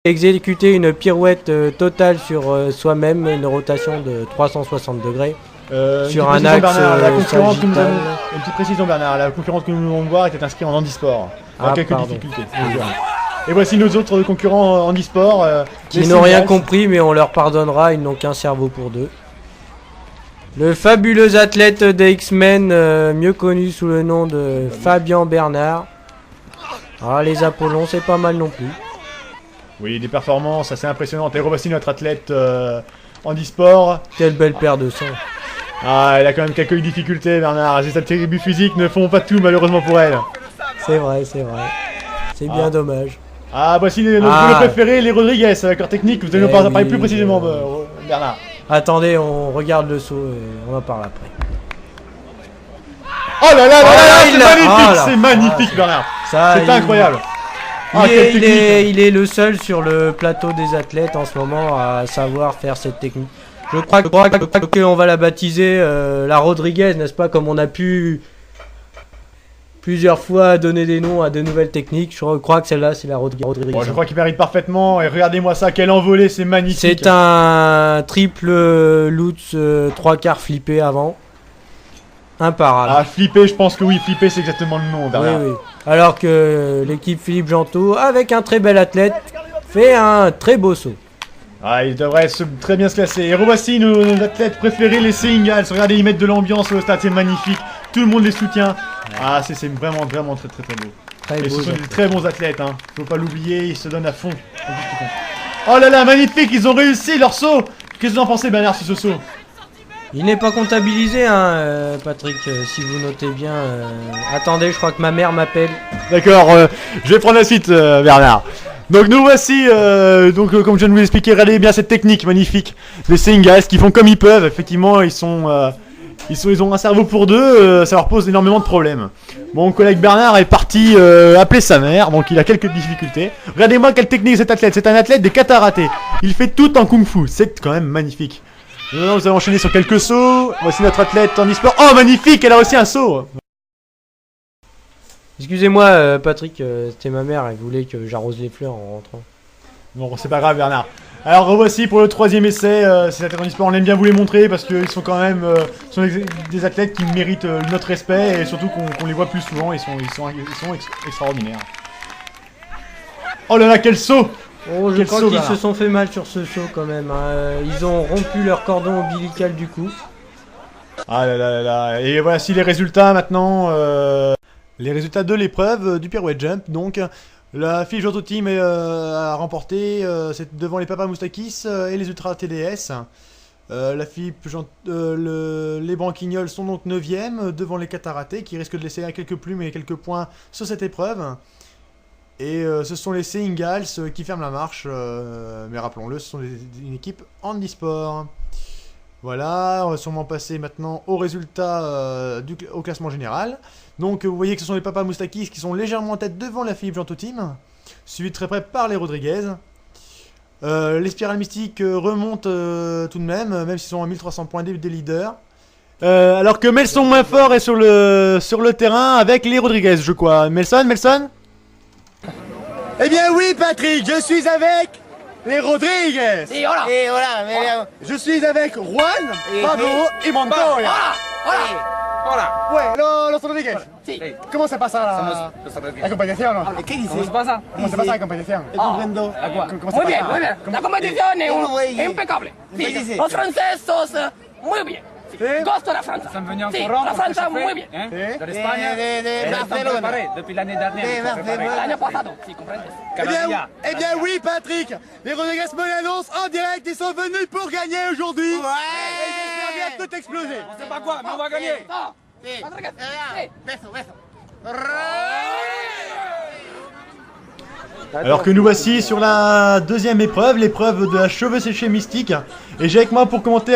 exécuter une pirouette totale sur soi-même, une rotation de 360 degrés. Sur un axe la concurrente que nous sagittal. avons, une petite précision Bernard, la concurrente que nous allons voir était inscrite en handisport. Ah, quelques pardon. difficultés. Et voici nos autres concurrents handisport. Qui n'ont rien compris, mais on leur pardonnera, ils n'ont qu'un cerveau pour deux. Le fabuleux athlète des X-Men, mieux connu sous le nom de Fabien Bernard. Ah, les Apollons, c'est pas mal non plus. Oui, des performances assez impressionnantes. Et voici notre athlète handisport. Quelle belle paire de sang. Ah, elle a quand même quelques difficultés, Bernard. Ses attributs physiques ne font pas tout, malheureusement pour elle. C'est vrai, c'est vrai. C'est bien dommage. Ah, voici nos préférés, les Rodriguez, avec leur technique. Vous allez nous parler plus précisément, Bernard. Attendez, on regarde le saut et on en parle après. Oh là là là là, c'est il l'a- magnifique, ah là. c'est magnifique, Bernard. Ça, C'est incroyable. Ah, quelle technique. Il est le seul sur le plateau des athlètes en ce moment à savoir faire cette technique. Je crois qu'on va la baptiser la Rodriguez, n'est-ce pas? Comme on a pu plusieurs fois donner des noms à de nouvelles techniques. Je crois que celle-là, c'est la Rodriguez. Bon, je crois qu'il mérite parfaitement. Et regardez-moi ça, quelle envolée, c'est magnifique. C'est un triple Lutz 3/4 flippé avant. Imparable. Ah, flipper, je pense que oui, flipper, c'est exactement le nom, Oui, Bernard. oui. Alors que l'équipe Philippe Gentot, avec un très bel athlète, fait un très beau saut. Ah, il devrait très bien se classer. Et revoici nos athlètes préférés, les Seingals. Regardez, ils mettent de l'ambiance au stade, c'est magnifique. Tout le monde les soutient. Ah, c'est vraiment très beau. Très Et beau, ce sont ça. des très bons athlètes, hein. Faut pas l'oublier, ils se donnent à fond. Oh là là, magnifique, ils ont réussi leur saut. Qu'est-ce que vous en pensez, Bernard, sur ce saut? Il n'est pas comptabilisé, hein, Patrick, si vous notez bien. Attendez, je crois que ma mère m'appelle. D'accord, je vais prendre la suite, Bernard. Donc nous voici, comme je viens de vous l'expliquer, regardez bien cette technique magnifique des Seingals qui font comme ils peuvent. Effectivement, ils ont un cerveau pour deux, ça leur pose énormément de problèmes. Mon collègue Bernard est parti appeler sa mère, donc il a quelques difficultés. Regardez-moi quelle technique cet athlète, c'est un athlète des kata-ratés. Il fait tout en kung-fu, c'est quand même magnifique. Nous allons enchaîner sur quelques sauts. Voici notre athlète en e-sport. Oh magnifique, elle a aussi un saut. Excusez-moi, Patrick, c'était ma mère, elle voulait que j'arrose les fleurs en rentrant. Bon, c'est pas grave, Bernard. Alors, revoici pour le troisième essai. Ces athlètes en e-sport, on aime bien vous les montrer parce qu'ils sont quand même des athlètes qui méritent notre respect et surtout qu'on les voit plus souvent. Ils sont extraordinaires. Oh là là, quel saut! Oh, je Quel crois saut, qu'ils Bernard. se sont fait mal sur ce saut quand même. Hein. Ils ont rompu leur cordon ombilical du cou. Ah là là là là. Et voici les résultats maintenant. Les résultats de l'épreuve du pirouette jump. Donc, la Philippe Gentot Team a remporté c'est devant les Papa Moustakis et les Ultra TDS. La Philippe les Branquignols sont donc 9e devant les Cataratés qui risquent de laisser quelques plumes et quelques points sur cette épreuve. Et ce sont les Seingals qui ferment la marche. Mais rappelons-le, ce sont une équipe handisport. Voilà, on va sûrement passer maintenant aux résultats au classement général. Donc vous voyez que ce sont les Papa Moustakis qui sont légèrement en tête devant la Philippe Gentot Team, suivi de très près par les Rodriguez. Les Spirales Mystiques remontent tout de même s'ils sont à 1300 points des leaders. Alors que Melson moins fort est sur le terrain avec les Rodriguez, je crois. Melson? Eh bien oui Patrick, je suis avec les Rodriguez. Sí, hola. Et voilà, mais je suis avec Juan, Pablo et Montoya. Hola. Ouais, los Rodriguez. Sí. ¿Cómo se pasa la competición? ¿No? ¿Qué dice? ¿Cómo se pasa? ¿Cómo se pasa la competición? ¿Cómo se Muy bien, pasa? muy bien. La competición es impecable. ¿Qué Sí. dice? Los franceses, muy bien. Sí. ¿Sí? Gusto la Francia. Sí, la Francia muy bien. ¿Sí? De España, de Barcelona. depuis l'année dernière. De ils sont préparés. Barcelona. El año pasado, sí, comprendes. Eh bien oui Patrick, les Rodriguez me l'annoncent en direct, ils sont venus pour gagner aujourd'hui. Ouais. Et j'espère bien tout exploser. On sait pas quoi, mais on va gagner. No. Sí. Rodriguez, sí. Beso. Alors que nous voici sur la deuxième épreuve, l'épreuve de la cheveux séchés mystique. Et j'ai avec moi pour commenter